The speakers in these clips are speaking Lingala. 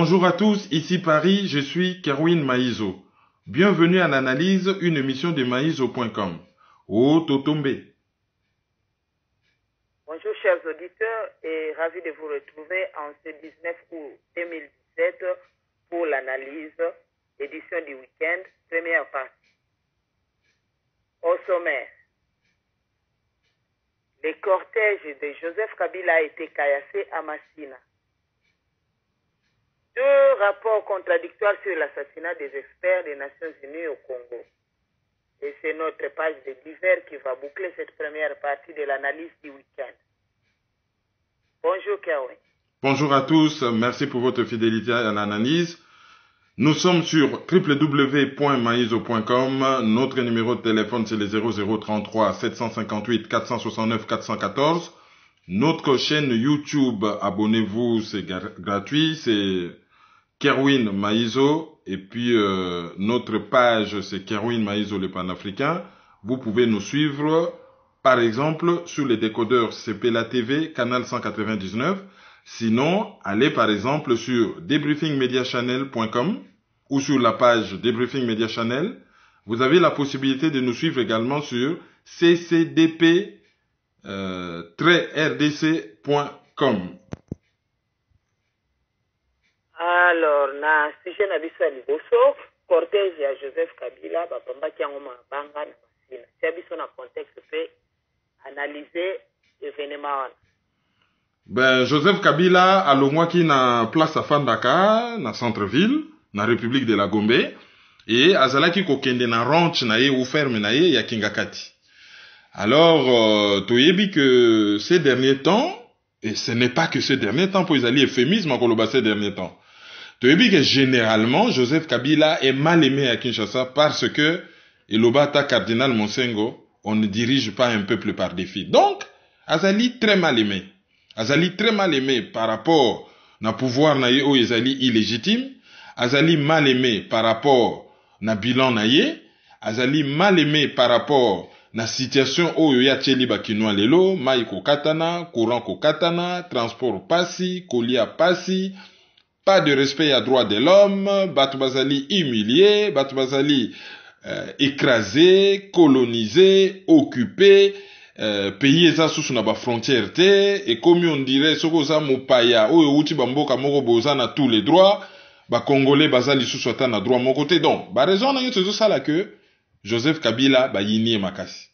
Bonjour à tous, ici Paris, je suis Kerwin Maïzo. Bienvenue à l'analyse, une émission de maïzo.com. Oh, Totombe. Bonjour chers auditeurs et ravi de vous retrouver en ce 19 août 2017 pour l'analyse, édition du week-end, première partie. Au sommaire, le cortège de Joseph Kabila a été caillassé à Massina. Deux rapports contradictoires sur l'assassinat des experts des Nations Unies au Congo. Et c'est notre page de divers qui va boucler cette première partie de l'analyse du week-end. Bonjour Kerwin. Bonjour à tous, merci pour votre fidélité à l'analyse. Nous sommes sur www.maïzo.com. Notre numéro de téléphone c'est le 0033 758 469 414. Notre chaîne YouTube, abonnez-vous, c'est gratuit, c'est Kerwin Maïzo. Et puis notre page c'est Kerwin Maïzo le panafricain. Vous pouvez nous suivre par exemple sur les décodeurs CPLA TV, canal 199. Sinon, allez par exemple sur debriefingmediachannel.com ou sur la page Debriefing Media Channel. Vous avez la possibilité de nous suivre également sur ccdp-rdc.com. Alors, na sujet na biso ya liboso, cortège ya Joseph Kabila, bapambaki yango mabanga na Masina. Tia biso na contexte pe analyser événement wana. Ben, Joseph Kabila alongwaki na place Afandaka, na centre-ville, na République de la Gombe, et azalaki kokende na ranch na ye ou ferme na ye ya Kingakati. Alors, toyebi que ces derniers temps, et ce n'est pas que ces derniers temps, pour les alliés euphémisme en koloba ces derniers temps, toyebi que généralement, Joseph Kabila est mal aimé à Kinshasa parce que, et l'obata cardinal Monsengo, on ne dirige pas un peuple par défi. Donc, azali très mal aimé. Azali très mal aimé par rapport na pouvoir na ye ou ezali illégitime. Azali mal aimé par rapport na bilan na ye. Azali mal aimé par rapport na situation oyo ya tcheli bakinwa lelo, mai ko katana, courant ko katana, transport passi, colia passi, pas de respect à droit de l'homme, batu bazali humilié, batu bazali écrasé, colonisé, occupé, pays eza susu na ba frontière te, et comme on dirait soko za mopaya oyo uti bamboka moko boza na tous les droits, ba congolais bazali susu ata na droit moko te. Donc ba raison na yoto sala que Joseph Kabila ba yini makasi.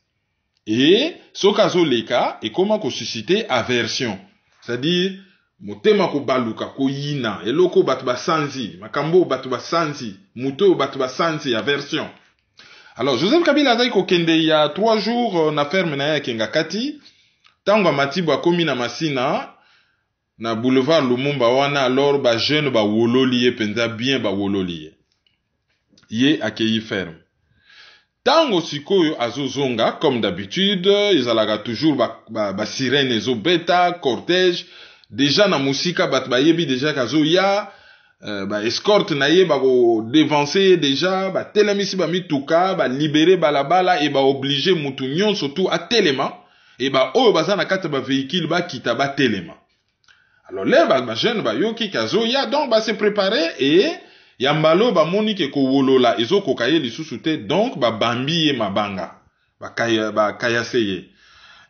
Et soka zo leka et comment ko susciter aversion. C'est-à-dire motema ko baluka ko yina eloko batu ba sanzi, makambo batu ba sanzi, muto batu ba sanzi aversion. Alors, Joseph Kabila azali kokende il y a 3 jours na ferme na ya Kingakati. Tango matibu akomi na Masina na boulevard Lumumba wana, alors ba jeune ba wololi ye penza bien ba wololi ye accueilli ferme. Tango sikoyo azozonga comme d'habitude, ezalaka toujours ba sirène ezo beta cortège. Déjà na musika bat ba yebi déjà kazo ya escorte na ye ba ko devancer déjà ba telemisi ba mituka ba libérer balabala et ba obliger mutu nyon surtout à telema et ba oyo baza na kati ba véhicule ba kita ba telema. Alors là ba jeune ba yoki kazo ya donc ba se préparer et ya mbalo ba moni ke ko wolola ezo ko kaye lisusu te, donc ba bambi ye mabanga ba kayase ye.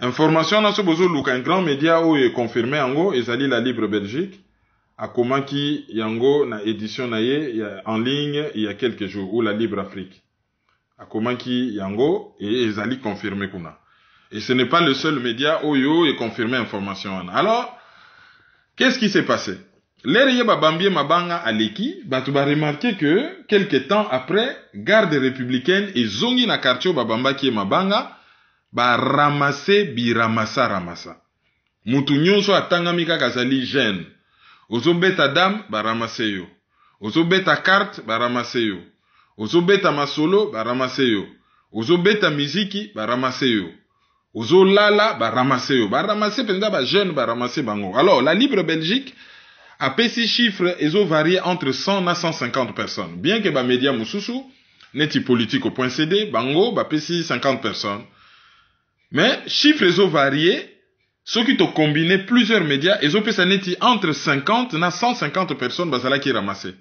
Information na so bozo luka un grand média oyo confirmé ango ezali la Libre Belgique. A comment qui yango na édition na ye en ligne il y a quelques jours, ou la Libre Afrique. A comment qui yango et ezali confirmé kuna. Et ce n'est pas le seul média oyo et confirmé information. Alors, qu'est-ce qui s'est passé? L'ère ba bambie mabanga aleki, batu ba remarqué que quelques temps après, garde républicaine et zongi na quartier ba bamba ki mabanga ba ramasser bi ramassa. Mutu nyonso atangami kaka zali jeune. Ozobeta dame ba ramase yo. Ozobeta carte ba ramase yo. Ozobeta masolo ba ramase yo. Ozobeta miziki ba ramase yo. Ozolala ba ramase yo. Ba ramase penza ba jeune ba ramase bango. Alors la Libre Belgique a pesi chiffres ezo varié entre 100 à 150 personnes. Bien que ba média mususu neti politique.cd bango ba pesi 50 personnes. Mais chiffres ezo varié ceux qui ont combiné plusieurs médias, ils ont fait ça entre 50 et 150 personnes bazala qui ramassé.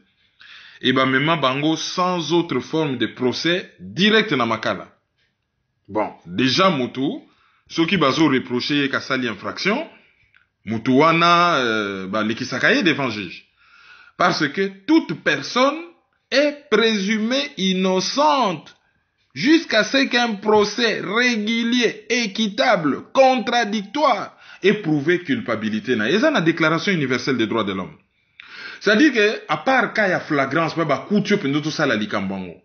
Et bah même bango sans autre forme de procès direct na makala. Bon, déjà mutu, ceux qui bazo reproché kasali infraction, mutu wana lekisakaye devant juge. Parce que toute personne est présumée innocente jusqu'à ce qu'un procès régulier, équitable, contradictoire ait prouvé culpabilité. Et ça, la Déclaration universelle des droits de l'homme. C'est-à-dire que, à part qu'il y a flagrance, tout ça la likambango.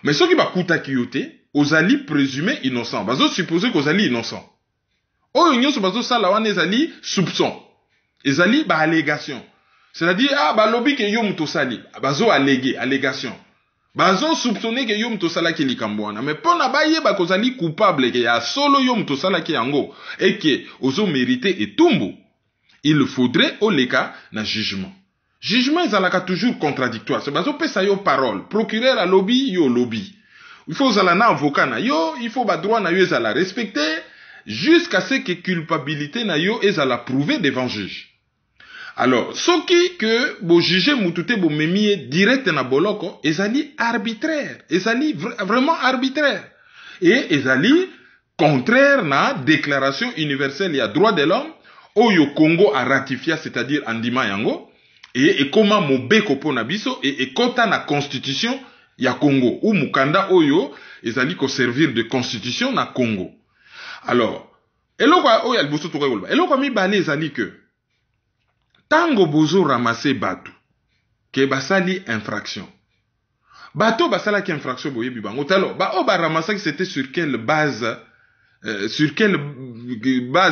Mais ceux qui bakuta kiyote, aux alliés présumés innocents. Bazo supposé qu'aux alliés innocents. Oh, ils sont bazo ça la wane les alliés soupçons. Les alliés allégation. C'est-à-dire, lobby que yom to sali. Bazo allégation. Bazo soupçonné que yom to sala ki likambwana. Mais pour na baye kozali coupable que ya solo yom to sala ki yango. Et que ozo mérité et tumbu. Il faudrait au leka na jugement. Jugement ezalaka toujours contradictoire. C'est bazo pesa yo parole. Procureur a lobby yo lobby. Il faut zala na avocat na yo, il faut ba droit na yo ezala respecter jusqu'à ce que culpabilité na yo ezala prouver devant juge. Alors, ce qui que bo juger mutute bo memie direct na boloko ezali arbitraire, ezali vraiment arbitraire et ezali contraire na déclaration universelle ya droit de l'homme oyo Congo a ratifié, c'est-à-dire andima yango. Et comment mobeko po na biso et kota na constitution ya Congo ou mukanda oyo ezali ko servir de constitution na Congo. Alors, eloko oyo albuso to kolba. Eloko mi bale ezali que tango bozo ramasser batu ke basali infraction. Bato basala ki infraction boye bibango talo ba o ba ramasser c'était sur quelle base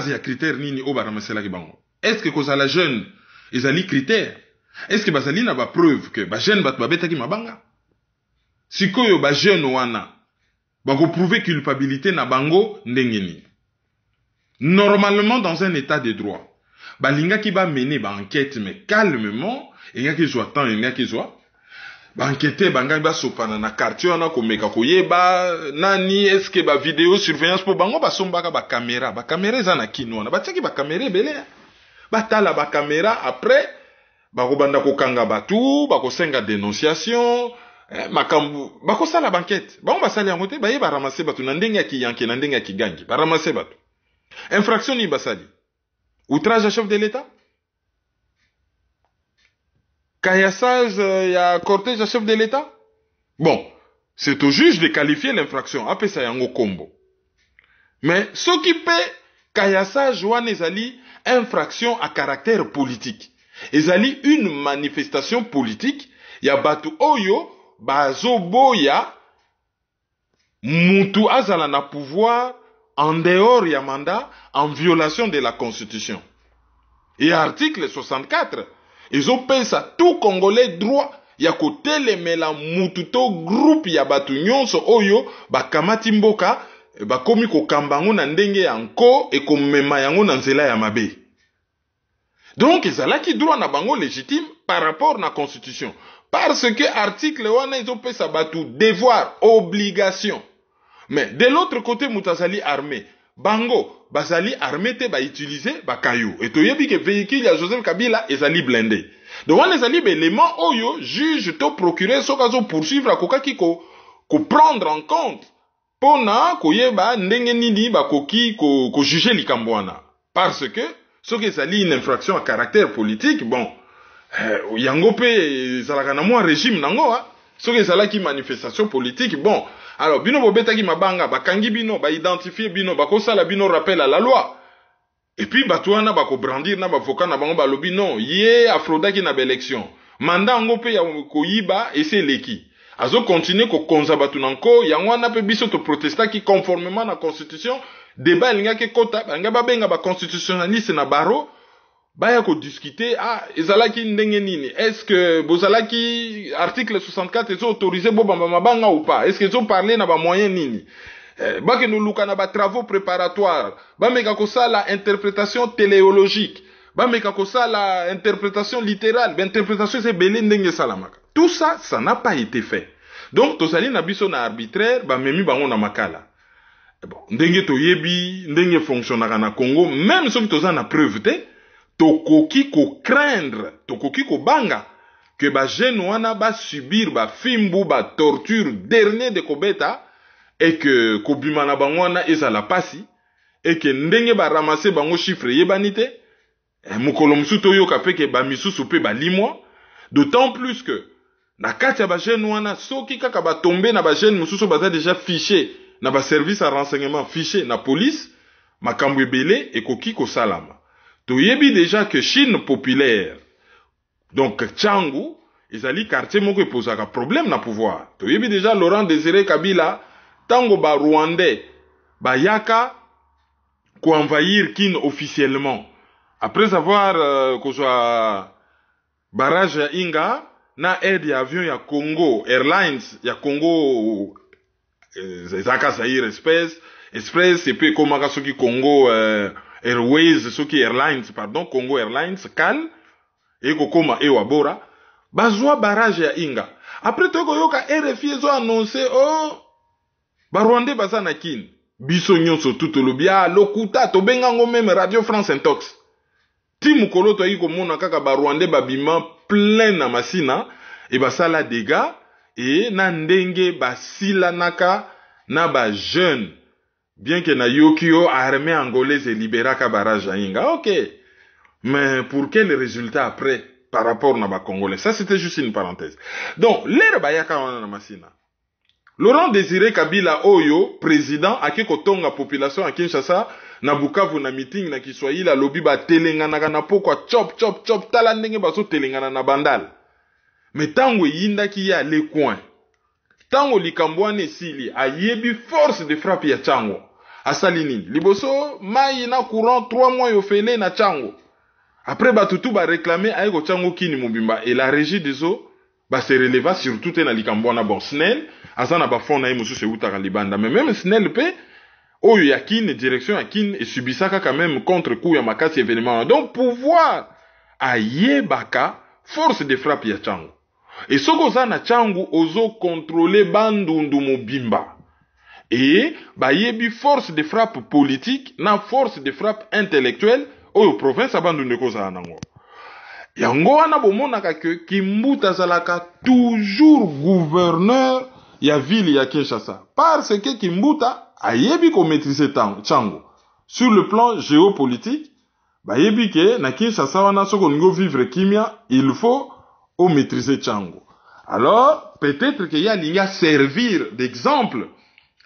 ya critère nini o ba ramasser la kibango. Est-ce que kozala jeune ezali critère? Est-ce que bazali na ba preuve que ba jeune bat babeta ki mabanga? Sikoyo ba jeune wana ba ko prouver culpabilité na bango ndengeni. Normalement dans un état de droit, ba linga ki ba mener ba enquête mais calmement, enga ki zo temps enga ki zo ba enquêter banga ba sopana na quartier wana ko meka ko yeba nani est-ce que ba vidéo surveillance pour bango ba sombaka ba caméra za na kinona ba tsaki ba caméra belé ba tala ba caméra après bakobanda kokanga batu bakosenga dénonciation makambu bakosala banquette bango basali yango te baye baramase batu na ndenge ya kiyanke na ndenge ya kigangi baramase batu infraction ni basali outrage à chef de l'état caillassage ya cortège à chef de l'état. Bon, c'est au juge de qualifier l'infraction apesa yango kombo. Mais ce qui paie caillassage wana ezali infraction à caractère politique. Ezali une manifestation politique ya batu oyo bazo boya mutu azala na pouvoir en dehors ya mandat en violation de la constitution. Et article 64 ils ont payé tout congolais droit ya kotelemela mutu to groupe ya batu nyonso oyo bakamati mboka bakomi kokamba yango na ndenge ya nko e komema yango na nzela ya mabe. Donc, ezalaki droit na bango légitime par rapport na constitution. Parce que article wana ils ont payé ça batu devoir, obligation. Mais de l'autre côté, mutazali armé. Bango, bazali armé te ba utiliser ba kayo. Et toyebi que véhicule ya Joseph Kabila ezali blindé. Donc, wana ezali élément oyo juge to procureur sokazo poursuivre akokaki ko prendre en compte. Pona koyeba ndenge nini ba koki ko juger likambo wana. Parce que ce qui est une infraction à caractère politique, bon, yango pe zalaka na mwa régime nango, ce qui est qui manifestation politique, bon, alors bino bobeta ki mabanga, bakangi bino, ba identifier bino, bako sala bino rappel à la loi. Et puis batouana bako brandir na bavoka na bango balobi non, ye afroda ki na élection. Manda ngo pe ya koyiba et c'est leki. Azo continuer ko konza batu nanko, yango wana pe biso to protesta ki conformément na constitution. Débat linga ke kota banga babenga ba constitutionnaliste na baro baya ko discuter ezalaki ndenge nini est-ce que bozalaki article 64 est autorisé bo bamba mabanga ou pas est-ce que ils ont parlé na ba moyen nini ba ke no luka na ba travaux préparatoires ba meka ko sala interprétation téléologique ba meka ko sala interprétation littérale ba interprétation c'est belé ndenge salamaka tout ça n'a pas été fait donc tozali na biso na arbitraire ba memi bango na makala. Bon, ndenge toyebi, ndenge fonctionnera na Congo, même si tu as na preuve te, tokoki ko craindre, tokoki ko banga, que ba jeune wana ba subir ba fimbu, ba torture, dernier de kobeta, et que kobima na bangwana eza la pasi, et que ndenge ba ramasser bango chiffre yebanite, mukolo musuto yoka pe ke ba misusu pe ba limwa, d'autant plus que, na kati ya ba jeune wana, soki kaka ba tombe na ba jeune mususu baza déjà fiché, na ba service à renseignement fiché na police, makambo ebele ekoki ko salama. Toyebi déjà que Chine populaire, donc Tchangu, ezali quartier moko epozaka problème na pouvoir. Toyebi déjà Laurent Désiré Kabila, tango ba Rwandais, ba yaka ko envahir Kin officiellement. Après avoir kozwa barrage ya Inga, na aide ya avion ya Congo Airlines, ya Congo Zaka Zaire Express, et puis komaka soki Congo Airways, soki Airlines, pardon, Congo Airlines, KAL, et kokoma Ewabora, bazwa barrage ya Inga. Après toko yoka RFI ezo annoncer, oh, Barwande baza na Kin. Biso nyonso tutolobia, lokuta, tobengango même Radio France Intox. Ti mukolo to yi komona kaka Barwande babima plein na masina, et basala dégâts, et na ndenge basila naka na ba jeune, bien que na yokio armée angolaise et libéraka barrage à Inga. Ok. Mais pour quel résultat après par rapport na ba congolais? Ça c'était juste une parenthèse. Donc, l'ère bayaka wana na masina. Laurent Désiré Kabila Oyo, président, aki kotonga population à Kinshasa, na Bukavu na meeting na Kiswahili, la lobby ba telengana na pokwa chop chop chop tala ndenge baso telengana na bandal. Mais tango yinda ki ya le coin. Tango likambwane sili ayebi force de frappe ya Tchango. Asalini liboso mai na courant 3 mois yo fele na Tchango. Après batutu ba réclamer aiko Tchango kini mobimba et la régie des eaux ba se releva surtout na likambwana bon Snell azana ba fond na yemusu se utaka libanda mais même Snell pe oyo ya kin direction ya kin et subisaka quand même contre coup ya makasi événement. Donc pouvoir ayebaka force de frappe ya Tchango. Et soko za na Tchango ozo contrôler bandundu mobimba. Et bayebi force de frappe politique na force de frappe intellectuelle oyo province abandundu koza nango. Yango wana bomonaka ke Kimbuta zalaka toujours gouverneur ya ville ya Kinshasa. Parce que Kimbuta ayebi ko maîtriser Tchango. Sur le plan géopolitique, bayebi ke na Kinshasa wana soko ngo vivre kimia, il faut au maîtriser Tchango. Alors, peut-être qu'il y a servir d'exemple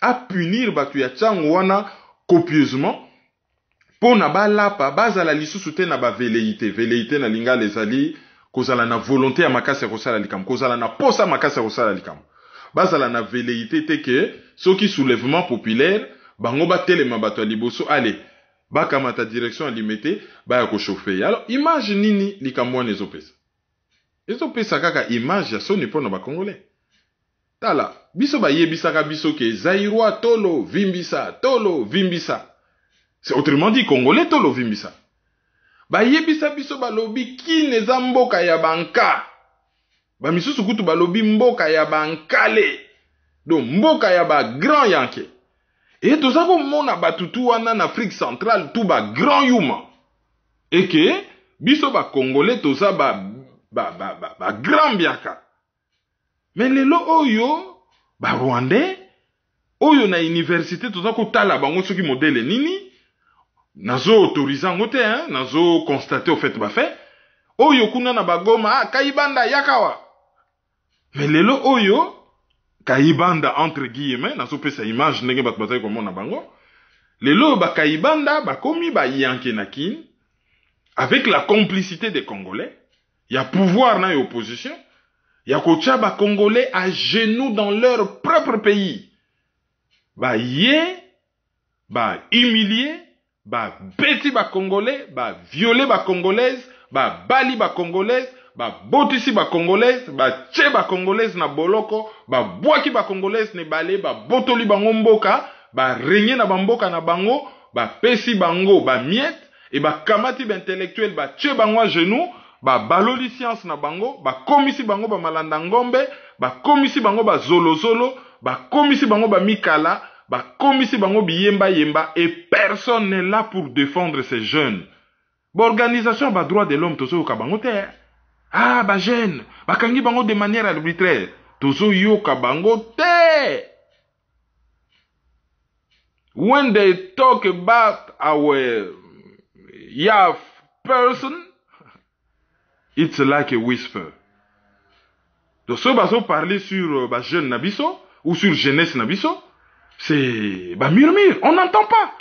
à punir batu ya Tchango wana copieusement pour na ba lapa bazala lisusu te na ba velléité na linga lezali kozala na volonté ya makasi ya kosala likam, kozala na posa makasi ya kosala likam. Bazala na velléité te ke soki soulèvement populaire bango ba telema bato ya liboso allez bakamata direction limité ba ya ko chauffer. Alors imagine nini likambo wana ezopesa. Ezopesa kaka image ya soni pona ba congolais. Tala biso ba yebisaka biso ke Zairwa tolo vimbisa. C'est autrement dit congolais tolo vimbisa. Ba yebisa biso balobi ki neza mboka ya banka. Ba misusu kutu balobi mboka ya bankale. Donc mboka ya ba grand yanke. Et tout ça mona batutu wana na Afrique centrale tout ba grand yuma. Et que biso ba congolais tout ça ba grand biaka. Mais lelo oyo ba Rwandais oyo na université tout ça ko tala bango soki modèle nini nazo autoriser ngote hein nazo constater au fait ba fait oyo kuna na bagoma Kayibanda yakawa. Mais lelo oyo Kayibanda entre guillemets nazo pesa image ndenge bat batay ko mona bango lelo ba Kayibanda ba komi ba yanke na kin avec la complicité des Congolais. Il y a pouvoir dans l'opposition. Il y a kocha ba Congolais à genoux dans leur propre pays. Ba yé, ba humilié, ba bêti ba Congolais, ba violé ba Congolaise, ba bali ba Congolaise, ba botisi ba Congolaise, ba tche ba Congolaise na boloko, ba boaki ba Congolaise ne balé, ba botoli bango mboka, ba régné na bamboka na bango, ba pesi bango, ba miette, et ba kamati ba intellectuel, ba tche bango à genoux, ba baloli science na bango, ba komisi bango ba malanda ngombe, ba komisi bango ba zolo, ba komisi bango ba mikala, ba komisi bango biyemba yemba et personne n'est là pour défendre ces jeunes. Ba organisation ba droit de l'homme tozo yoka bango te. Ah ba jeune, ba kangi bango de manière arbitraire. Tozo yoka bango te. When they talk about our YAF person, it's like a whisper. Donc, si on parler sur jeune Nabiso ou sur jeunesse Nabiso, c'est murmure, on n'entend pas.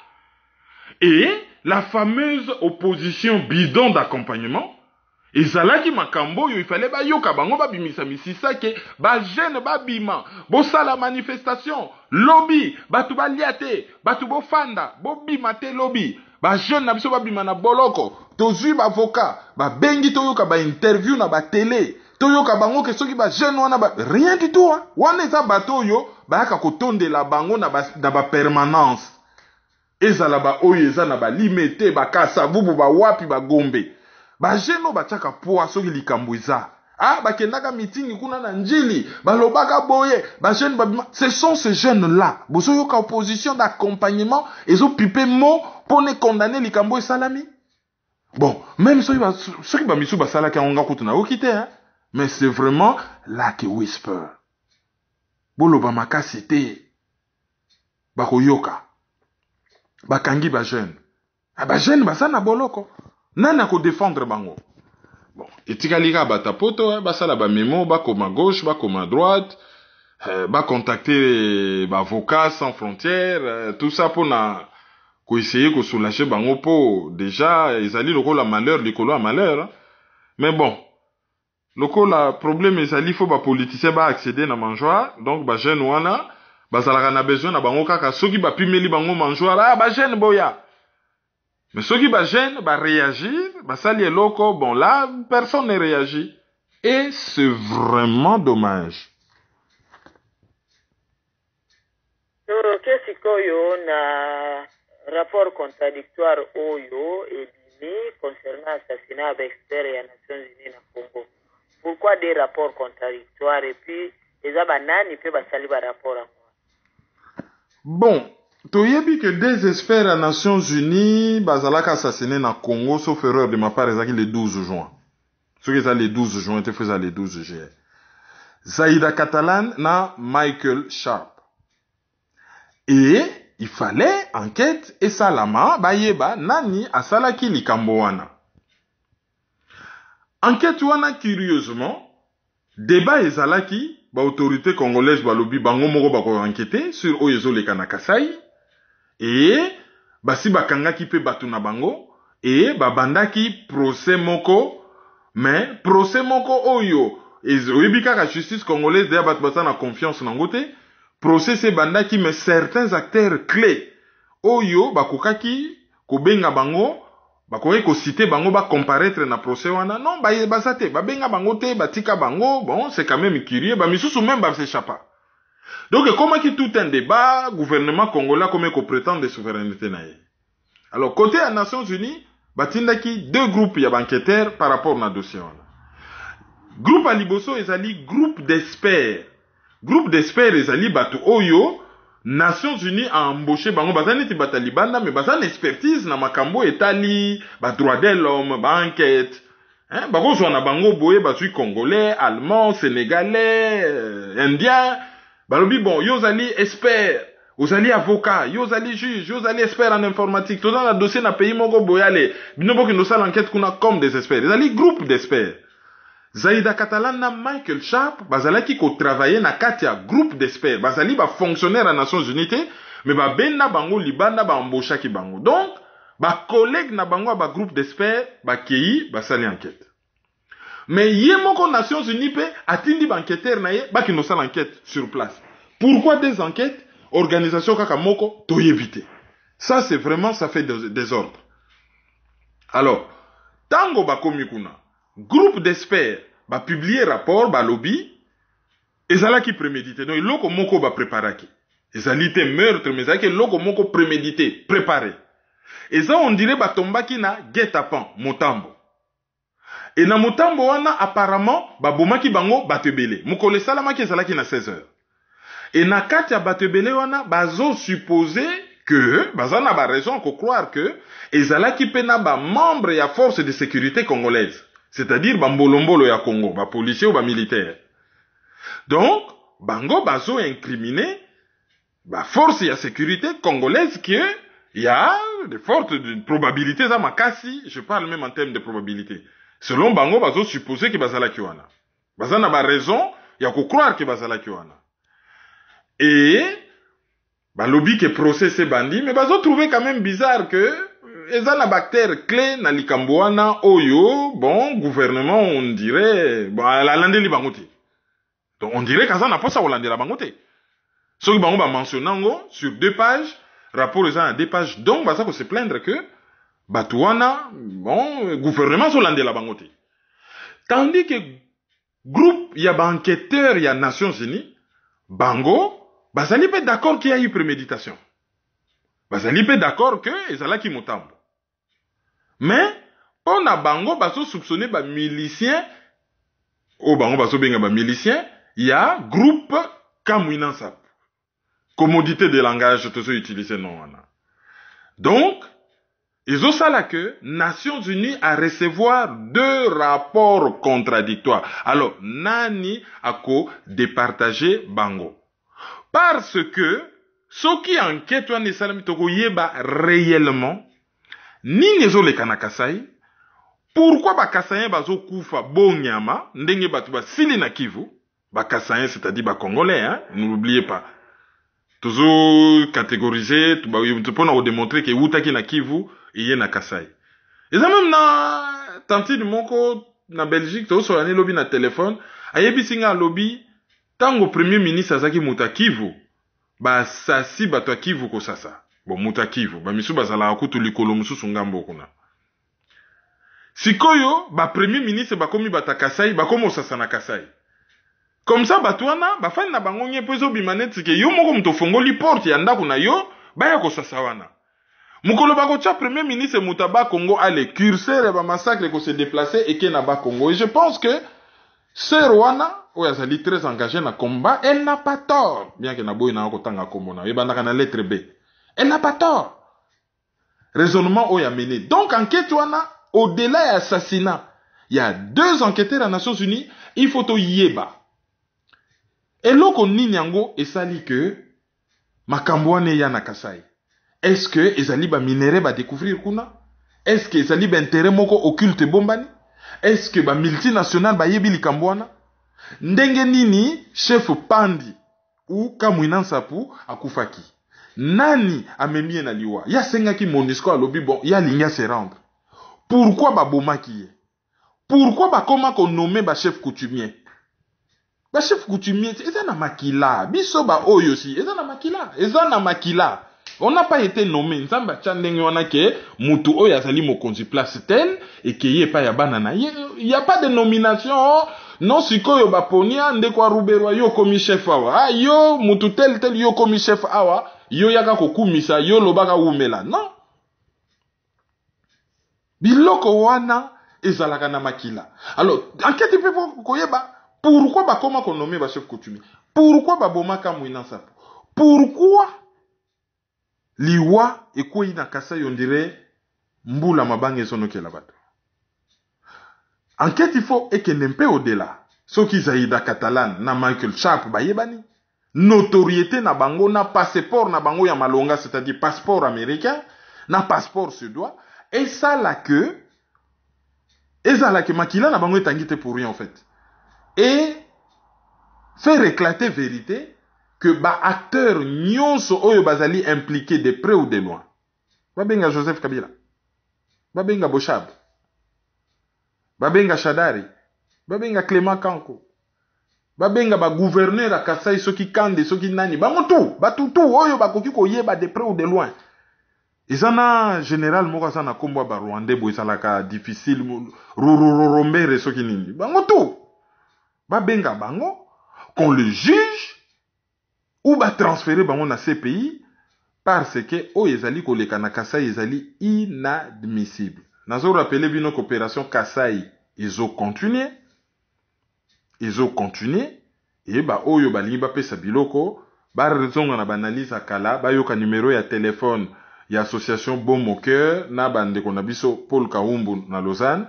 Et la fameuse opposition bidon d'accompagnement, et ça là qui m'a cambo, il fallait yoka bango bimisa misisa ke jeune bima, bossa la manifestation, lobby, batu liate, batu fanda, bimate lobby, jeune Nabiso bima na boloko, tozui avocat, bengi toyoka interview na télé. Toyoka bango ke soki jeune wana rien du tout hein. Wana eza bato yo bayaka kotonde la bango na permanence. Ezala oyo eza na limete bakasa bubu wapi gombe. Jeune batiaka poa soki likambo eza. Ah bakendaka meeting kuna na njili, balobaka boye, jeune ce sont ces jeunes là. Bozo yoka opposition d'accompagnement ezo pipe mo pone condamner likambo salami. Bon, même soki misu basalaka onga kutuna okite hein. Mais c'est vraiment là que whisper. Boloba makasi te. Bakoyoka. Bakangi jeune. Jeune basana boloko. Nana ko défendre bango. Bon, etikaliga batapoto, basala memo, bakoma gauche, bakoma droite, contacter avocat sans frontières, tout ça pour na ko essayer ko soulager bango po déjà ezali lokola malheur likolo a malheur. Hein? Mais bon, le problème est qu'il faut que les politiciens accéder à mangeoire. Donc, les jeunes wana, ils ont besoin de bango kaka. Ceux qui pimeli bango mangeoire, ah, jeunes boya. Mais ceux qui jeunes, réagir, sali loko, bon là, personne ne réagit. Et c'est vraiment dommage. Qu'est-ce qu'il na rapport contradictoire oyo et concernant l'assassinat avec l'expert et les Nations Unies na Congo? Pourquoi des rapports contradictoires et puis les abanani peuvent salir par rapport à moi? Bon, toyebi que des experts à Nations Unies bazalaka assassiné na Congo sauf erreur de ma part ezaki le 12 juin. Ce qui est le 12 juin te faisait le 12 juillet. Zaïda Catalan na Michael Sharp. Et il fallait enquête et salama bayeba nani asalaki likambo wana. Enquête wana curieusement, débat ezalaki, autorité congolaise balobi bango moko bako enquêter sur oyezo le Kanakasai et basi bakangaki pe batu na bango et babandaki procès moko, mais procès moko oyo ezobika ka justice congolaise de batu basa na confiance na ngote, procès se bandaki mais certains acteurs clés oyo bakokaki kobenga bango bakoki ko citer bango ba comparaître na procès wana non basate benga bango te batika bango bon c'est quand même curieux misusu même s'échappa. Donc comment qui tout un débat gouvernement congolais comme ko prétend de souveraineté na ye. Alors côté des Nations Unies batindaki deux groupes ya enquêteurs par rapport na dossier wana. Groupe aliboso ezali groupe d'experts ezali batu oyo Nations Unies a embauché bango bazani ti batalibanda mais bazani expertise na makambo etali ba droit de l'homme ba enquête hein bako zo na bango boye bazui congolais allemand sénégalais indien balobi bon yo zali expert ozali avocat yo zali juge yo zali expert en informatique tout dans la dossier na pays moko boyale binobo ki no sala enquête kuna comme des experts ezali groupe d'experts. Zaïda Catalan na Michael Sharp bazalaki ko travailler na kati ya groupe d'experts bazali ba fonctionnaire à Nations Unies mais ba benna bango libanda ba embauchaki bango donc ba collègue na bango ba groupe d'experts ba kei ba sali enquête mais yemoko Nations Unies pe atindi ba enquêteur na ye ba ki no sala enquête sur place. Pourquoi des enquêtes organisation kaka moko to éviter ça c'est vraiment ça fait des ordres. Alors tango ba komi kuna groupe d'experts ba publier rapport ba lobby ezala ki prémédité donc loko moko ba préparaki ezali te meurtre mais ezali loko moko prémédité préparé eza on dirait ba tombaki na guet-apens motambo et na motambo wana apparemment ba bomaki bango batebele mokole salamaki ezalaki na 16h Et na kati ya bato ebele wana bazo supposer que baza na ba raison ko croire que ezalaki pe na ba membre ya force de sécurité congolaise, c'est-à-dire ba mbolombolo ya Congo, ba policier ou ba militaire. Donc bango bazo incriminer ba force ya sécurité congolaise que il y a de fortes probabilités za makasi, je parle même en termes de probabilité. Selon bango bazo supposer que bazalaki wana. Baza na ba raison ya ko croire que bazalaki wana. Et balobi que procès c'est bandit, mais bazo trouvé quand même bizarre que eza na bactère clé na likambo wana oyo, bon, gouvernement on dirait, bon, la landeli bango te. Donc on dirait kaza na posa olandela bango te. Soki bango ba mentionnango sur 2 pages, rapport eza na 2 pages, donc baza ko se plaindre que batu wana, bon, gouvernement so landela bango te. Tandis que groupe ya ba enquêteur ya Nations Unies, bango bazali pe d'accord qu'il y a eu préméditation. Bazali pe d'accord que ezalaki motambo. Mais on a bango baso soupçonné ba milicien, o bango baso benga ba milicien, il y a groupe Kamwina Nsapu. Commodité de langage to so utiliser non wana. Donc ils ont ça là que Nations Unies a recevoir 2 rapports contradictoires. Alors nani ako départager bango. Parce que ceux qui enquêtent wana esalami toko yeba réellement ni nezo le kanakasai, pourquoi ba kasayen bazo kufa bonyama ndenge batu ba sili na Kivu, ba kasayen c'est-à-dire ba congolais hein, n'oubliez pas. Toujours catégoriser, tu peux démontrer que utaki na Kivu et na Kasai. Et ça même na tanti du moko na Belgique, to so ane lobby na téléphone, ayebi singa lobby tango premier ministre azaki muta Kivu, ba sasi bato Kivu ko sasa. Bon muta Kivu, ba misu bazala kutu likolo mususu ngambo kuna. Sikoyo ba premier ministre ba komi bata Kasai, ba komo sasa na Kasai. Comme ça batwana ba fani na bango nye pezo bimaneti ke yo moko mto fongoli porte ya ndako na yo baya ko sasa wana. Mukolo bako cha premier ministre Mutaba Congo a le curseur ba massacre ko se déplacer et ke na ba Congo. Et je pense que ce Rwanda oyazali très engagé na combat, elle n'a pas tort. Bien que na boy na ko tanga kombo na yebanda na lettre B. Elle n'a pas tort. Raisonnement oya mené. Donc enquête wana au-delà de l'assassinat, il y a 2 enquêteurs à Nations Unies, il faut to yeba. Et loko nini yango esali que makambo wana ya na Kasai. Est-ce que ezali ba minéraux ba découvrir kuna? Est-ce que ezali ba intérêt moko occulte bombani? Est-ce que ba multinational ba yebi likambo wana? Ndenge nini chef Pandi ou Kamwina Nsapu akufaki? Nani amemie na liwa? Ya sengaki MONUSCO alobi bon, ya linya se rendre. Pourquoi ba bomaki? Pourquoi ba koma ko nommer ba chef coutumier? Ba chef coutumier, eza na makila. Biso ba oyo si, eza na makila. Eza na makila. On n'a pas été nommé. Nzamba chandenge wana ke mutu oyo azali mokonzi place tel et ke ye pa ya banana. Il y a pas de nomination. Non sikoyo ba ponia ndekwa ruberwa yo komi chef awa. Ah yo mutu tel yo komi chef awa. Yo yaka kokumisa yo lobaka umela. Non. Biloko wana ezalaka na makila. Alors, enquête pe koyeba. Pourquoi ba koma ko nommer ba chef coutumier? Pourquoi ba boma Kamwina Nsapu? Pourquoi liwa ekoi na Kasai on dirait mbula mabange sonoke la bato? Enquête il faut ekende mpe au-delà. Soki Zaïda Catalan na Michael Sharp ba yebani. Notoriété na bango na passeport na bango ya malonga, c'est-à-dire passeport américain, na passeport suédois. Et ça là que makila na bango etangite pour rien en fait. Et faire éclater vérité que ba acteur nyonso oyo bazali impliqué de près ou de loin. Babenga Joseph Kabila, babenga Boshab, babenga Shadari, babenga Clément Kanko, babenga ba gouverneur a Kasai soki Kande soki nani, bamutu, batutu oyo bakoki koyeba de près ou de loin. Ezana général moko sana kombo ba Rwandais bo esalaka difficile rombere soki nini. Bamutu. Babenga bango, qu'on le juge, ou ba transférer bango na CPI, parce que o ezali koleka na Kasai ezali inadmissible. Nazo rappeler bino coopération Kasai, ils ont continué, et ba oyo balingi ba pesa biloko, ba raison na banalise akala ba yoka numéro ya téléphone ya association Bon Mon Cœur na bande ko na biso Paul Kaumbu na Lausanne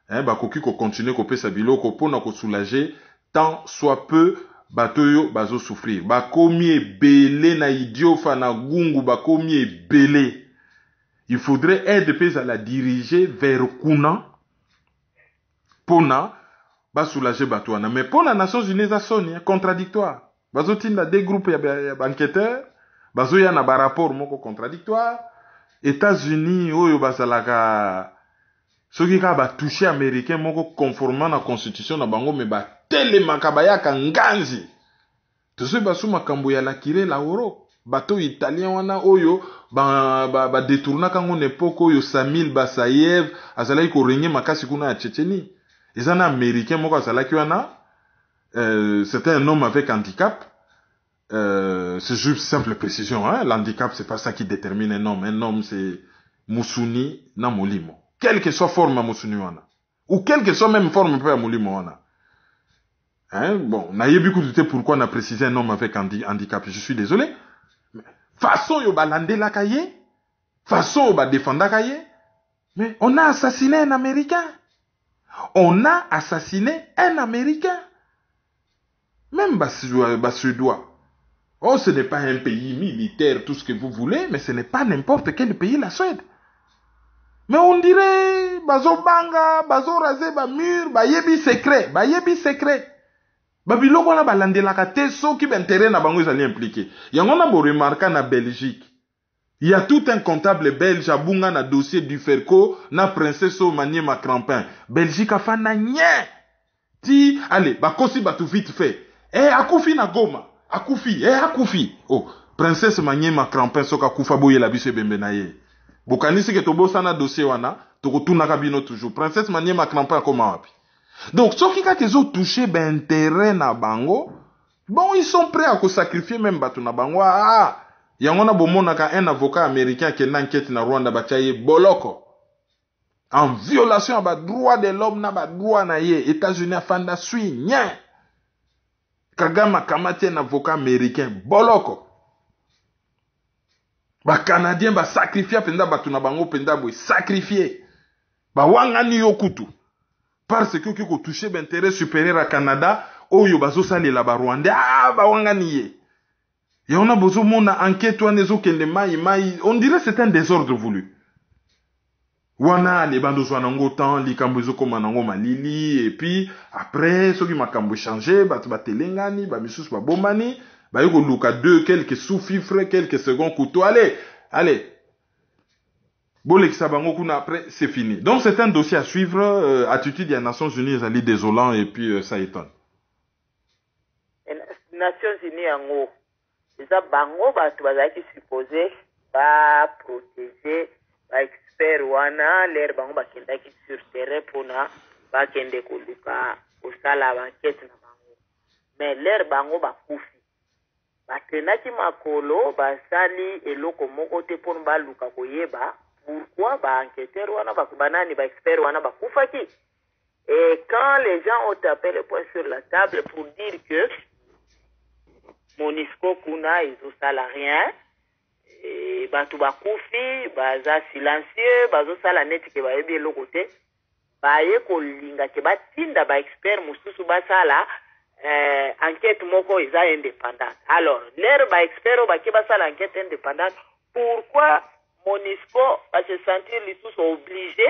ba koki ko continuer ko pesa biloko pona ko soulager tant soit peu batoyo bazo souffrir ba komi ebele na idiofa na gungu ba komi ebele. Il faudrait aide pesa la diriger vers kuna pona ba soulager batoana mais pour la Nations Unies a soni contradictoire bazo tinda des groupes ya enquêteurs bazo ya na ba rapport moko contradictoire. États-Unis oyo bazalaka soki ka ba toucher américain moko conformément na constitution na bango mais ba telemaka bayaka nganzi tozo basu makambo ya lakire la oro bato italien wana oyo ba détourna kango n'époque oyo Samil Basayev azalaki ko régner makasi kuna ya Tchétchénie. Les américains moko azalaki wana c'était un homme avec handicap. C'est juste simple précision hein, l'handicap c'est pas ça qui détermine un homme c'est musuni na molimo quelle que soit forme musuni wana ou quelle que soit même forme peut molimo wana hein. Bon nayebi kuté pourquoi on a précisé un homme avec handicap, je suis désolé mais façon yo balandela kaye façon ba défendre kaye mais on a assassiné un américain. On a assassiné un américain. Même Suédois. Oh, ce n'est pas un pays militaire, tout ce que vous voulez, mais ce n'est pas n'importe quel pays, la Suède. Mais on dirait, bazo banga, bazo rasé, ba mur, ba yebi secret. Babiloko na balande la kate, so ki ben terrain na bango ils allaient impliquer. Yango na bo remarquer na Belgique. Il y a tout un comptable belge à bunga na dossier du Ferco na princesse Maniema Crampin. Belgique a fait na nye. Ti, allez, bakosi batu vite fait. Akufi na Goma. Akufi. Oh, princesse Maniema Crampin soka kufa boye la biso bembe na ye. Bokanisi ke tobo sana dossier wana, toko tuna kabino toujours. Princesse Maniema Crampin koma wapi. Donc, soki ka kezo toucher ben intérêt na bango, bon, ils sont prêts à sacrifier même batu na bango. Yangona bomonaka un avocat américain qui est en enquête na Rwanda bachaye boloko. En violation à droit de l'homme na droit na ye. États-Unis afanda sui nyen. Kagama kamati un avocat américain boloko. Ba Canadien ba sacrifier penda batu na bango penda boy sacrifier. Ba wangani yokutu. Parce que ko toucher d'intérêt supérieur à Canada, oyo bazo sali la ba Rwanda ba wangani ye. Et on a besoin de enquête, on dirait que c'est un désordre voulu. Wana, les bandes sont en temps, les cambozo comme en malili, et puis, après, ceux qui m'a cambo changé, bah telengani, bah misus bah bomani, bah yoko luka deux, quelques sous-fifres, quelques secondes couteaux, allez. Bon, l'exabango après, c'est fini. Donc, c'est un dossier à suivre, attitude des Nations Unies, ali désolant, et puis, ça étonne. Nations Unies en haut. Eza bango bato bazaki supposé ba protéger ba expert wana l'air bango bakendaki sur terrain pona ba kende koluka osala enquête na bango mais l'air bango bakufi batenaki makolo basali eloko moko te pona baluka koyeba pourquoi ba enquêteur wana bakubanani ba expert wana bakufaki. Et quand les gens ont tapé le poing sur la table pour dire que Monisco kuna ezosala rien et batu bakufi baza silencieux bazosala neti ke bayebi eloko te baye kolinga ke batinda ba expert mususu basala enquête moko eza indépendante. Alors l'air ba expert baki basala enquête indépendante, pourquoi Monisco va se sentir lisusu obligé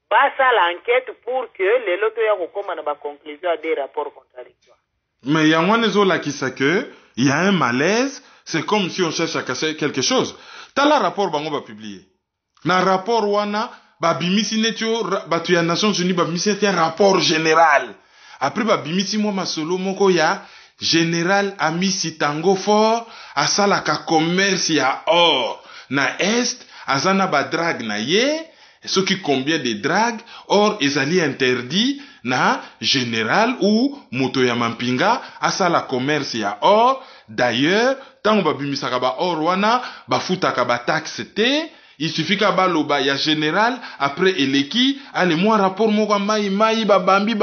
basala enquête pour que les loto ya kokoma na ba conclusion des rapports contradictoires. Mais il y a il y a un malaise, c'est comme si on cherche à casser quelque chose. T'as le rapport bango ba publié. Na rapport wana ba bimisi netio ba tu ya Nations Unies ba bimisi un rapport général. Après ba bimisi mo masolo moko ya général Amisi Tango Fort asala ka commerce ya or na est azana ba drag na ye. Ce qui combien de drague, or ezali interdit na général ou moto ya mampinga asa la commerce ya or. D'ailleurs, tant ba bimisaka ba or wana ba futaka ba taxe te, il suffit ka ba loba ya général après eleki ale moi rapport moko mai ba bambi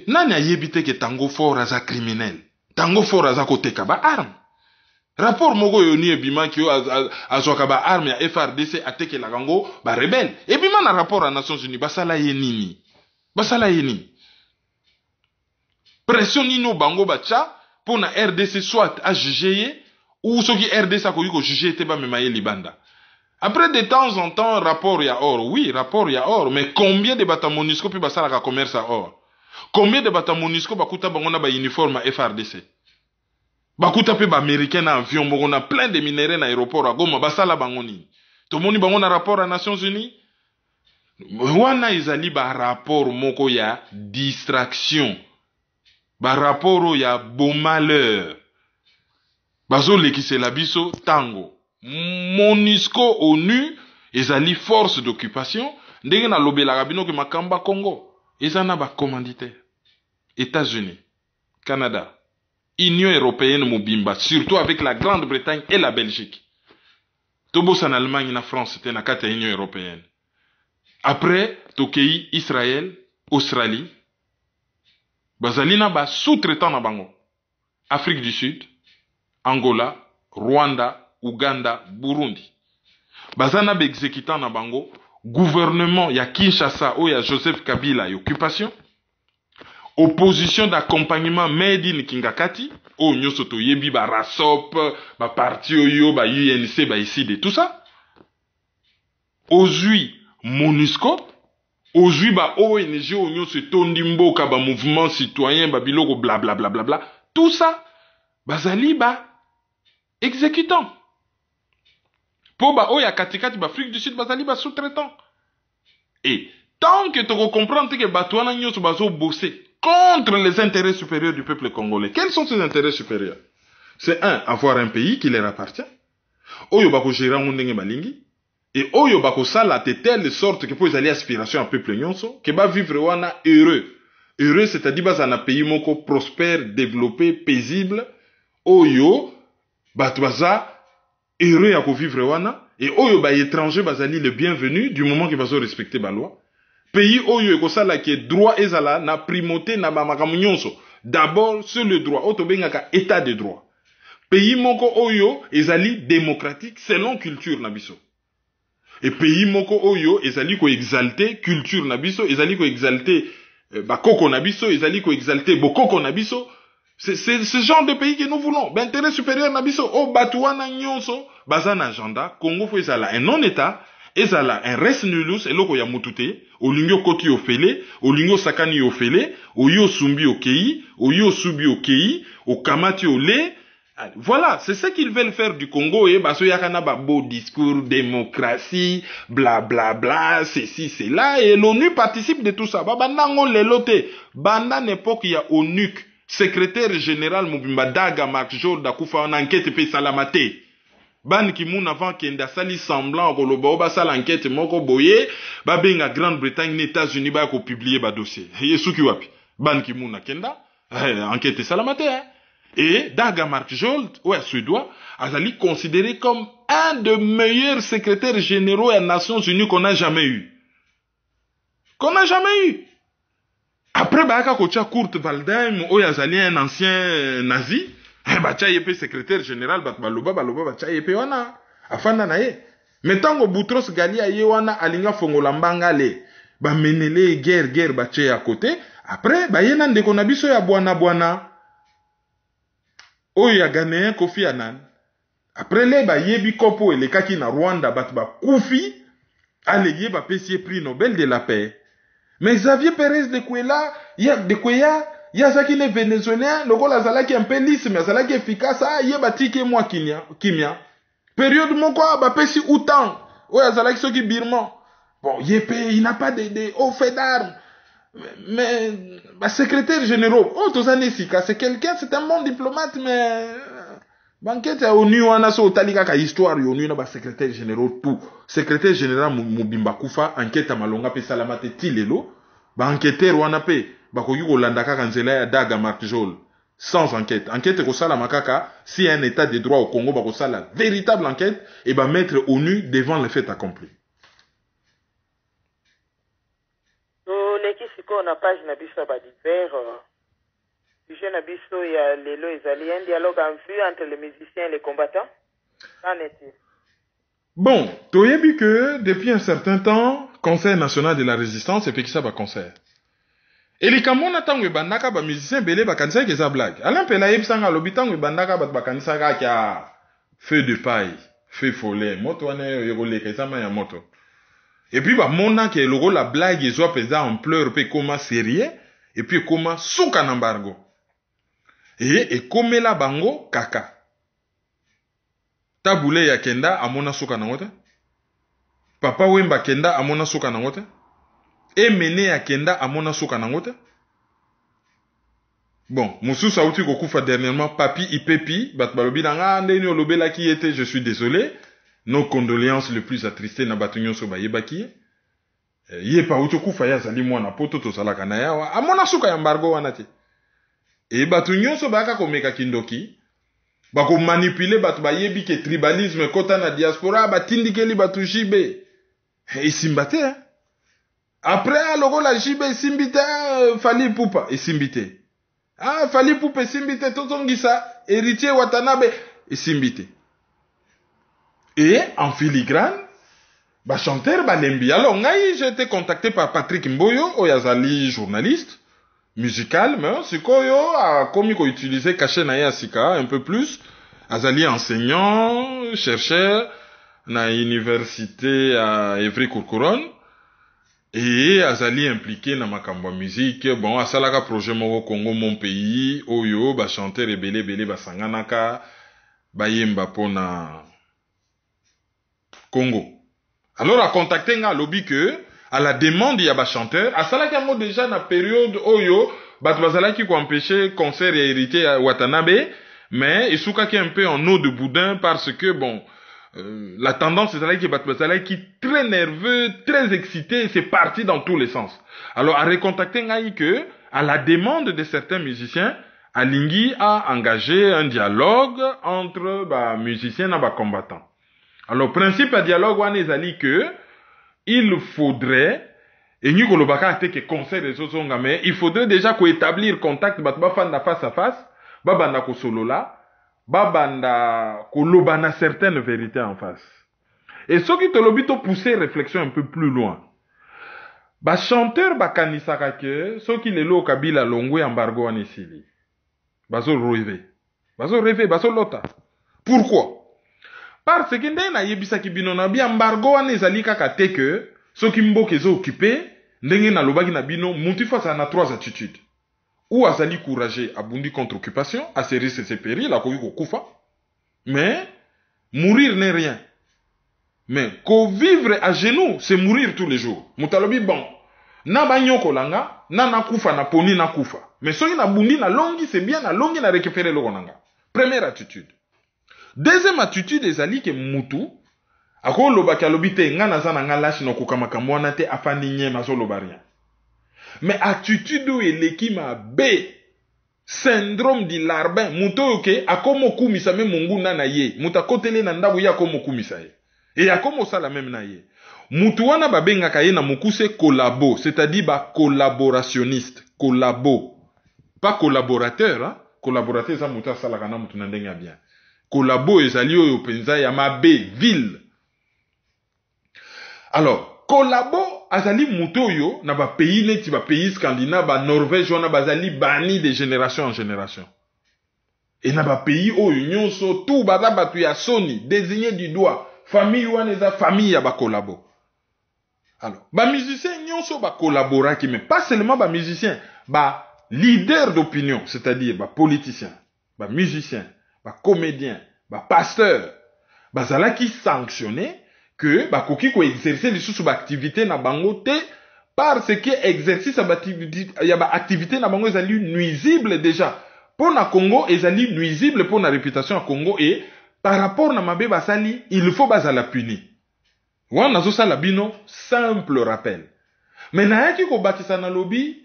nani ayebite ke Tango Fort aza criminel. Tango fort aza koteka ba arme. Rapport moko yoni ebima ki azwaka ba arme ya FRDC atekela kango ba rebelle. Ebima na rapport à Nations Unies basala ye nini? Basala ye nini? Pression nino bango bacha pour na RDC soit à juger ou ceux qui RDC a ko juger te ba memaye libanda. Après de temps en temps rapport ya or, oui, rapport ya or, mais combien de bata MONUSCO puis basala ka commerce à or? Combien de bata MONUSCO bakuta bango na ba uniforme à FRDC? Bakuta pe ba américain na avion bango na plein de minéraux na aéroport à Goma basala bango ni. To moni bango na rapport à Nations Unies? Wana izali ba rapport moko ya distraction. Ba rapport ya bon malheur. Bazo lekise la biso tango. MONUSCO ONU ezali force d'occupation. Ndenge na lobela rabino ke makamba Congo. Ezana ba commanditaire. États-Unis, Canada, Union européenne mobimba, surtout avec la Grande-Bretagne et la Belgique. Tobos en Allemagne, na France, c'était na kata Union européenne. Après, Tokei, Israël, Australie, bazalina ba sous-traitant na bango. Afrique du Sud, Angola, Rwanda, Uganda, Burundi. Bazana ba exécutant na bango, gouvernement ya Kinshasa ou ya Joseph Kabila y occupation. Opposition d'accompagnement made in Kingakati, o nyoso to yebi ba RASOP, ba parti oyo, ba UNC, ba ici de tout ça. Ozui MONUSCO, ozui ba ONG o nyoso tondi mboka ba mouvement citoyen, ba biloko bla bla bla bla bla. Tout ça, bazali ba exécutant. Po ba oya katikati ba Afrique du Sud bazali ba sous-traitant. Et tant que tu comprends que batouana nyoso bazo bosser contre les intérêts supérieurs du peuple congolais. Quels sont ces intérêts supérieurs? C'est un, avoir un pays qui leur appartient. Oyo bako gérer un ndenge balingi. Et oyo bako sala de telle sorte que pour les allier aspiration à peuple nyonso, que ba vivre wana heureux. Heureux, c'est-à-dire bas un pays moko prospère, développé, paisible. Oyo, batwaza, heureux ya ko vivre wana. Et oyo ba étranger bazali le bienvenu du moment que bazo respecter ba loi. Pays oyo ekosala ke droit ezala na primauté na ba makamu nyonso. D'abord sur le droit, otobengaka état de droit. Pays moko oyo ezali démocratique selon culture na biso. Et pays moko oyo ezali ko exalter culture na biso, ezali ko exalter bakoko na biso, ezali ko exalter bokoko na biso. C'est ce genre de pays que nous voulons. L'intérêt supérieur na biso, o batuana nyonso, baza na agenda, Congo fo ezala un non-état, ezala un res nullus, eloko ya mutute, olingo koti ofele, olingo sakani ofele, oyo sumbi okei, oyo subi okei, okamati ole. Voilà, c'est ce qu'ils veulent faire du Congo, et baso yakana ba beau discours, démocratie, bla bla bla, ceci, c'est là, et l'ONU participe de tout ça. Babanango lelote, banda n'époque ya ONUC, secrétaire général Mobimba Daga Mark Jol Dakufa en enquête pe salamate. Ban ki moun avant kenda sali semblant koloba oba sal enquête moko boye, ba benga Grande-Bretagne, États-Unis ba ko publier ba dossier. Yesu ki wapi. Ban ki moun kenda, enquête salamate hein. Et Daga Mark Jol, ouais suédois, azali considéré comme un des meilleurs secrétaires généraux des Nations Unies qu'on a jamais eu. Qu'on a jamais eu. Après, Baka Kocha Kurt Waldheim, Oyazali, un ancien nazi, Bacha Yepe secrétaire général, Baloba, Bacha Yepe wana, Afanda nae. Mais tant que Boutros Gali a yewana, Alinga Fongolambanga le, Menele, guerre, Bacha à côté, après, Yena Ndekonabiso ya Bwana, Oya Ghanéen Kofi Annan. Après, Yebi Kopo et les Kaki na Rwanda, Koufi, Allégué, Pessie prix Nobel de la paix. Mais Xavier Pérez de Kouela, Yazaki les Vénézuéliens, le rôle Azalaki un peu lisse, mais Azalaki efficace, Yebatike moi kimia. Période mon quoi, Pessi Outan, ouais, Azalaki Soki Birman. Bon, il n'a pas de hauts faits d'armes. Mais, secrétaire général, c'est quelqu'un, c'est un bon diplomate, mais, banquette à ONU, on a so talika ka histoire, ONU, na secrétaire général, tout. Secrétaire général, Mobimba Kufa, enquête à Malonga, pe Salamate Tilelo, enquêteur, on a pe, bakogi Olandaka Kanzela ya Daga Mark Jol, sans enquête. Enquête ko sala makaka, si y a un état de droit au Congo, bako sala véritable enquête, et mettre ONU devant les faits accomplis. L'équipe, on n'a pas une abysse à divers. sujet Nabiso, il y a Lelo et Zali, un dialogue en vue entre les musiciens et les combattants. Qu'en est-il? Bon, toyebi que depuis un certain temps, Conseil national de la résistance et Pekisa ba concert. Et les kamona tango bandaka ba musiciens belé ba kanisa ke za blague. Alain Pela yebsanga lobi tango bandaka ba kanisa ka kya feu de paille, feu follet, moto ane yogole kesama ya moto. Et puis ba mona ke logo la blague ezwa pesa en pleurs pe koma sérieux et puis koma suka nambargo. Et komela bango kaka. Taboule ya kenda amona suka nangote. Papa Wemba kenda amona suka nangote. Emene ya kenda amona suka nangote. Bon, Moussou Saouti kokufa dernièrement papi ipepi batbalobi nanga ndeni olobela ki était je suis désolé. Nos condoléances les plus attristées na batunyo so bayebaki. Ye pa uto kufa ya zali mwana poto to salaka na yawa amona suka ya embargo wana te. E batunyo so baka komeka kindoki. Bako manipuler batu bayebi ke tribalisme kota na diaspora batindikeli batu jibe. Isimbate hein. Après logo la jibe isimbite Fali Pupa isimbite. Ah Fali Pupa isimbite tozongisa héritier Watanabe isimbite. Et en filigrane ba chanteur ba lembi. Alors ngai j'ai été contacté par Patrick Mboyo oyazali journaliste musical, mais Sikoyo a commis qu'on utilisait caché na Sika un peu plus. Azali enseignant, chercheur na université à Evry Courcouronne et Azali impliqué na makambo musique. Bon, asalaka projet moko Congo mon pays, oyo ba chanteur ebele bele ba sanganaka ba yemba pona Congo. Alors a contacté nga lobby que à la demande il y a ba chanteur asalaki yango déjà na période oyo bat bazalaki ko empêcher concert et hérité à Watanabe mais isuka qui un peu en eau de boudin parce que bon la tendance c'est que bat bazalaki très nerveux, très excité, c'est parti dans tous les sens. Alors a recontacté ngai que à la demande de certains musiciens Alingi a engagé un dialogue entre ba musiciens et ba combattants. Alors principe à dialogue wana ezali que il faudrait, et nous kolobaka te que conseil des autres mais il faudrait déjà qu'on établir contact batba fanda face à face, babanda ko solola, babanda ko lobana certaines vérités en face. Et ce qui te lobi to pousser réflexion un peu plus loin. Ba chanteur ba kanisaka ke, ce qui le lo kabila longwe embargo en isili. Bazo rêver, bazo lota. Pourquoi? Parce que ndenge na yebisaki bino na bi embargo wana ezali kaka te que soki mboka ezo occupé ndenge na lobaki na bino mutu face na trois attitudes. Ou azali courageux abundi contre occupation, à ses risques et ses périls, akoki kokufa. Mais mourir n'est rien. Mais ko vivre à genoux, c'est mourir tous les jours. Mutalobi bon, na banyoko langa, na nakufa na poni na kufa. Mais soki na bundi na longi, c'est bien na longi na récupérer loko nanga. Première attitude. Deuxième attitude ezali ke mutu ako lobaki alobi te nga naza na nga lâche no kokamaka mwana te afandi nyema zo loba rien. Mais attitude o eleki mabe syndrome di larbin mutu oke akomo kumisa me munguna na ye mutu akotele na ndabu ye akomo kumisa ye et akomo sala même na ye mutu wana babengaka ye na mokuse collabo c'est-à-dire ba collaborationniste collabo pas collaborateur hein? Collaborateur za mutu asalaka na mutu na ndenge ya bien. Collabo ezali oyo penza ya mabe ville. Alors, collabo azali mutoyo na ba pays neti ba pays scandinave, ba Norvège wana bazali bani de génération en génération. Et na ba pays oyo nyonso tout baza batu ya soni désigné du doigt, famille wana eza famille ya ba collabo. Alors, ba musiciens nyonso ba collaboraki mais pas seulement ba musiciens, ba leader d'opinion, c'est-à-dire ba politiciens, ba musiciens, ba comédien, ba pasteur, bazalaki sanctionné que ba koki ko exercer les sous activité na bango te parce que exercice ya ba activité na bango ezali nuisible déjà pour na Congo ezali nuisible pour na réputation à Congo et par rapport na mabe basali il faut bazala puni. Wana zo sala bino simple rappel. Mais na yaki ko bakisa na lobby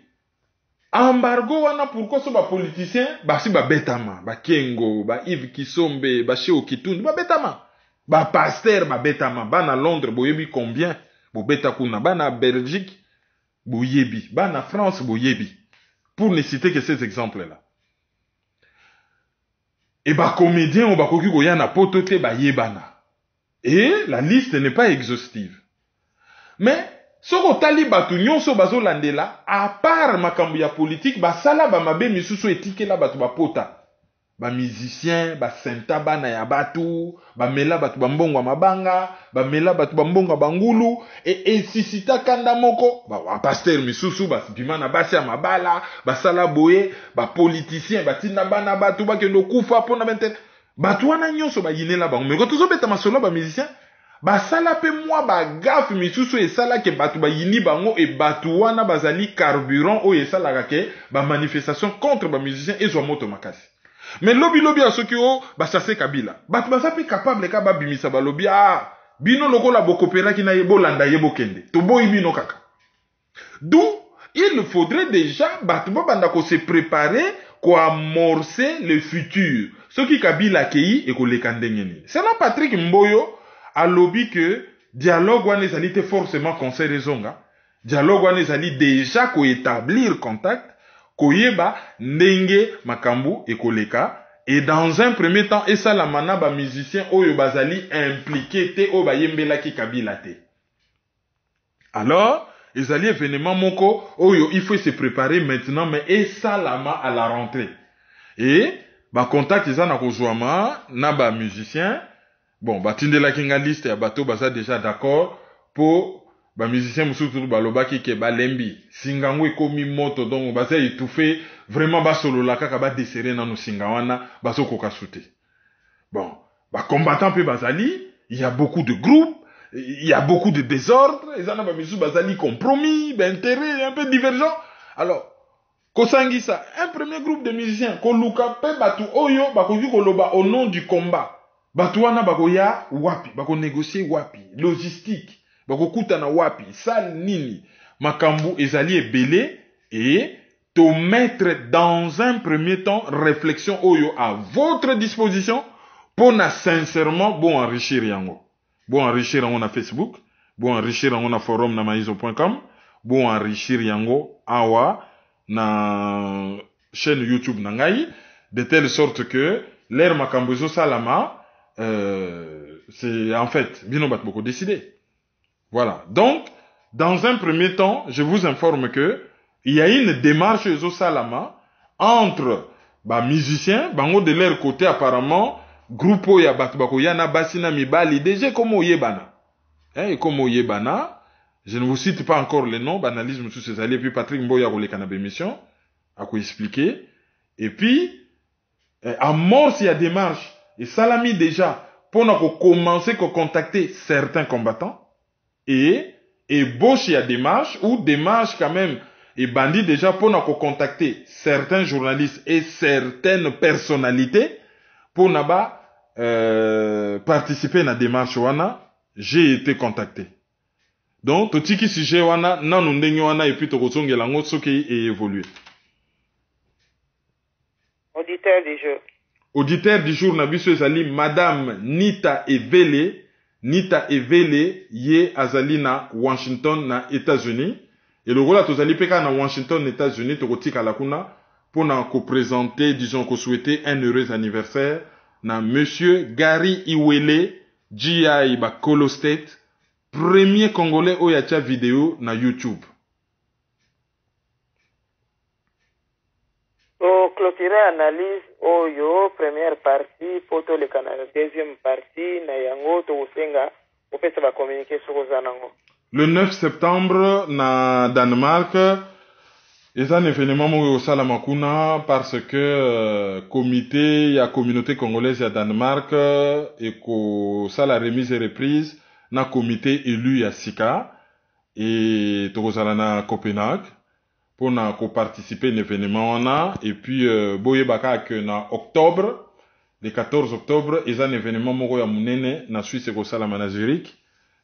embargo wana pourquoi so ba politicien basi ba betama ba Kengo ba Yves Kisombe ba Cheo Kitundu ba betama ba pasteur ba betama ba na Londres boyebi combien bo beta kuna ba na Belgique boyebi ba na France boyebi pour ne citer que ces exemples là. et ba comédien ou ba koki koya na poto te ba yebana. Et la liste n'est pas exhaustive. Mais soko tali batu nyonso bazo landela, à part makambo ya politique, ba sala ba mabe misusu etikela batu ba pota. Ba musicien, ba senta bana ya batu, ba mela batu ba mbongo mabanga, ba mela batu ba mbongo bangulu, et sisita kanda moko, ba pasteur misusu, ba bimana basi ya mabala, ba sala boye, ba politicien, ba tinda bana batu, ba kendo kufa pona benten, batu wana nyonso ba yinela bango. Mais quand tozo beta masolo ba musicien, ba sala pe mwa ba gaffe misusu e sala ke batu ba yini bango, et batu wana bazali carburant o e sala kake, ba manifestation contre ba musicien e zwa moto makasi. Mais lobi a soki o basase Kabila. Batu basa pe capable ka ba bimisa ba lobi bino lokola bokopera ki na yebo landa yebo kende. To boyi bino kaka. D'où il faudrait déjà batu banda ko se préparer ko amorcer le futur. Soki Kabila kei e ko lekandenge ni. C'est là Patrick Mboyo a lobby que dialogue wana ezali te forcément conseil rezonga. Dialogue wana ezali déjà ko établir contact. Koyeba ndenge makambu ekoleka, et dans un premier temps et ça la mana ba musicien oyo bazali impliqué te o ba yembela ki Kabila te. Alors ezali événement moko oyo il faut se préparer maintenant, mais et ça la ma à la rentrée, et ba contact eza na kozwama na ba musicien, bon batindela kinga liste ya bato baza déjà d'accord pour ba musicien mususu balobaki ke balembi singango ekomi moto, donc baza étouffé vraiment ba solo la kaka ba desserrer na no singawana baso koka souté. Bon, ba combattant pe bazali, il y a beaucoup de groupes, il y a beaucoup de désordre, ezana ba mususu bazali compromis, ba intérêt un peu divergent. Alors kosangisa un premier groupe de musiciens koluka pe batu oyo bakoki koloba au nom du combat. Batu wana bakoya wapi, bako négocier wapi, logistique bakokuta na wapi, sal nini, makambu ezali ebele, et te mettre dans un premier temps réflexion oyo à votre disposition pour na sincèrement bon enrichir yango. Bon enrichir yango na Facebook, bon enrichir yango na forum na maizo.com, bon enrichir yango awa na chaîne YouTube na ngai, de telle sorte que l'air makambu zo salama, c'est en fait bino bat boko décider. Voilà. Donc, dans un premier temps, je vous informe que il y a une démarche au Salama entre musiciens, bango de leur côté apparemment, groupe ya batubako yana basina mibali déjà comme oyebana. Et comme oyebana, je ne vous cite pas encore les noms, banalisme sous ces alliés, puis Patrick Mboya roule canabé émission, à quoi expliquer. Et puis, amorce ya démarche, et salami déjà, pour commencer à contacter certains combattants, et ébauche ya démarche, ou démarche quand même, et bandit déjà pour nous contacter certains journalistes et certaines personnalités pour nous participer à la démarche wana. J'ai été contacté. Donc, tout ce qui sujet wana, nan ndenge wana et puis to kosonge lango soki et évoluer. Auditeur du jour. Auditeur du jour na biso ezali Madame Nita Evele. Nita Evele ye azali na Washington na États-Unis. Et le rôle tozali peka na Washington États-Unis tokotika la kuna pour na ko présenter, disons ko souhaiter un heureux anniversaire na Monsieur Gary Iwele GI Bakolo State, premier Congolais oyo atia vidéo na YouTube. Pour clôturer analyse oyo première partie poto le canal deuxième partie na yango to usenga opesa ba communiquer sur zanango. Le 9 septembre na Danemark eza un événement mo au Salamakuna parce que comité ya communauté congolaise ya Danemark et ko sala remise et reprise na comité élu ya Sika et tokozala na Copenhague pour na ko participer à l'événement wana. Et puis boye baka que na octobre, le 14 octobre eza un événement moko ya munene na Suisse ko sala na Zurich.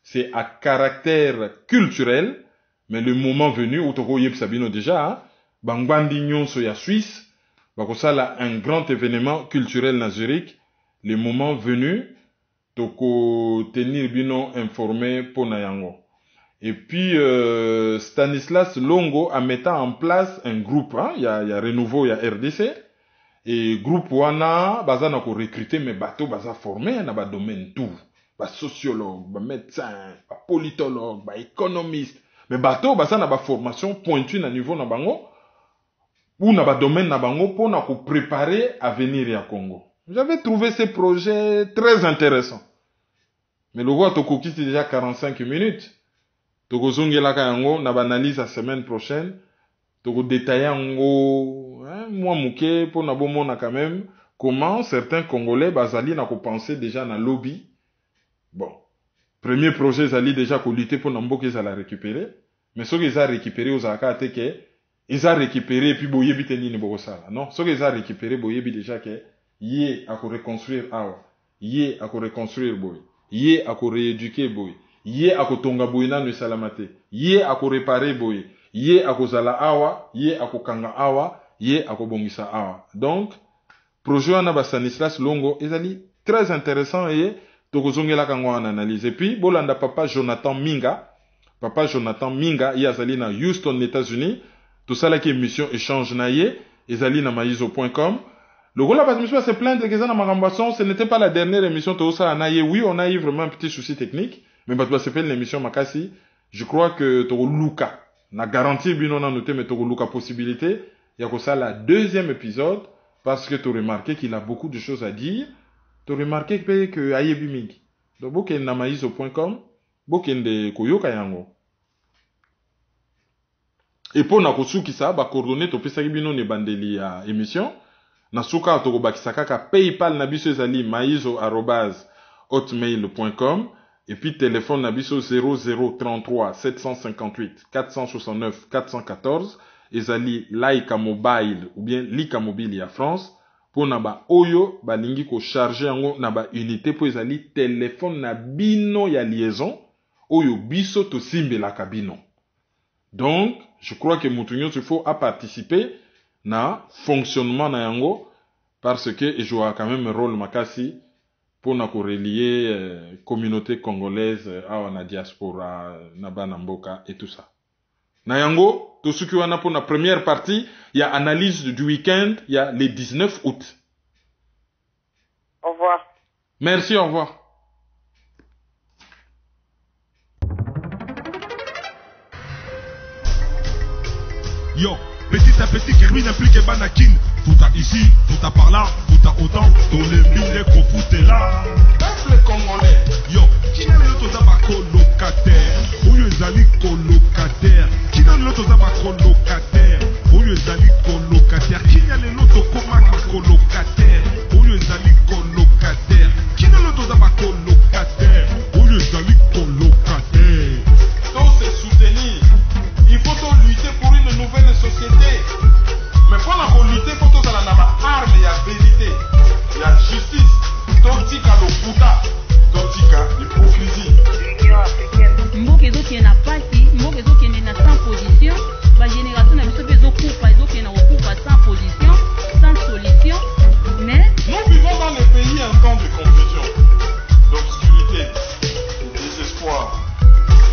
C'est à caractère culturel, mais le moment venu où toko yeb sabino déjà bangwandi nyonso ya Suisse bako sala un grand événement culturel na Zurich. Le moment venu toko tenir bino informé pour na yango. Et puis, Stanislas Longo a mis en place un groupe, il y a Renouveau, il y a RDC, et groupe wana baza na ko recruter mais bateau baza formé na ba domaine tout, ba sociologue, ba médecin, ba politologue, ba économiste, mais bateau baza na ba formation pointue na niveau na bango ou na ba domaine na bango pour na ko préparer à venir ya Congo. J'avais trouvé ces projets très intéressants. Mais le roi Tokoki c'est déjà 45 minutes. Toko zongelaka yango na ba analyse la semaine prochaine. Toko détailler yango moi mouké pour na bomona quand même comment certains Congolais bazali na ko penser déjà na lobby. Bon, premier projet zali déjà ko lutter pour na mboka za la récupérer, mais ceux qui za récupérer aux akate que ils a récupéré et puis boyebi teni ni bokosala. Non, ceux qui za récupérer boyebi déjà que yé a ko reconstruire awa, yé a ko reconstruire boy, yé a ko rééduquer boy, yé a ko tonga boy na no salamate, yé a ko réparer boy, yé a ko zala awa, yé a ko kanga awa, yé a ko bongisa awa. Donc projet wana ba Stanislas Longo ezali très intéressant et tokozongela kango en analyse. Et puis bolanda papa Jonathan Minga y azali na Houston, États-Unis. Tout ça là qui émission échange na ye ezali na maizo.com. Le gros là, parce que se plaindre que ça na makambason, ce n'était pas la dernière émission tout ça na ye. Oui, on a eu vraiment un petit souci technique, mais bah c'est fait l'émission Makasi. Je crois que to luka na garantie bino na noté mais to luka possibilité. Il y a que ça la deuxième épisode parce que tu as remarqué qu'il a beaucoup de choses à dire. Tu as remarqué que ayebi mingi. Donc boken na maizo.com, boken de koyoka yango. Et pour na kosuki ça ba coordonner to pesa bino ne bandeli ya émission. Na suka to bakisaka ka PayPal na biso ezali maizo@hotmail.com et puis téléphone na biso 0033 758 469 414 ezali Laika Mobile ou bien Lika Mobile ya France pour na ba oyo ba lingi ko charger yango na ba unité pour ezali téléphone na bino ya liaison oyo biso to simbela kabino. Donc je crois que mutunyo il faut à participer na fonctionnement na yango parce que il joue quand même un rôle makasi pour na ko relier communauté congolaise awa na diaspora na bana mboka et tout ça. Na yango to suki wana pour na première partie, il y a analyse du week-end, il y a les 19 août. Au revoir. Merci, au revoir. Yo, petit à petit, Kermi n'implique Banakin. Tout à ici, tout à par là, tout à autant. Tous les mille qu'on fout là. Peuple congolais. Yo, qui n'a le toza ba colocataire? Où les ali colocataire? Qui n'a le toza ba colocataire? Où les ali colocataire? Qui n'a le loto koma ba colocataire? Où les ali colocataire? Qui n'a le toza ba colocataire? Où les ali colocataire? Donc c'est soutenir. Il faut donc lutter pour une nouvelle société. Mais pour la lutter, il faut que la arme, il y a vérité, il y a justice. Totika lokuta, totika hypocrisie. L'Union africaine. Mboka ezoki na pasi, mboka ezoki na sans position, ba génération na biso pe ezokufa, ezoki na kokufa sans position, sans solution. Mais nous vivons dans les pays un temps de confusion, d'obscurité, de désespoir.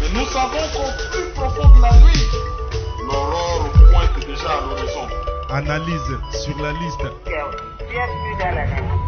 Mais nous savons qu'au plus profond de la nuit, l'aurore pointe déjà à l'horizon. Analyse sur la liste. Bienvenue dans l'analyse.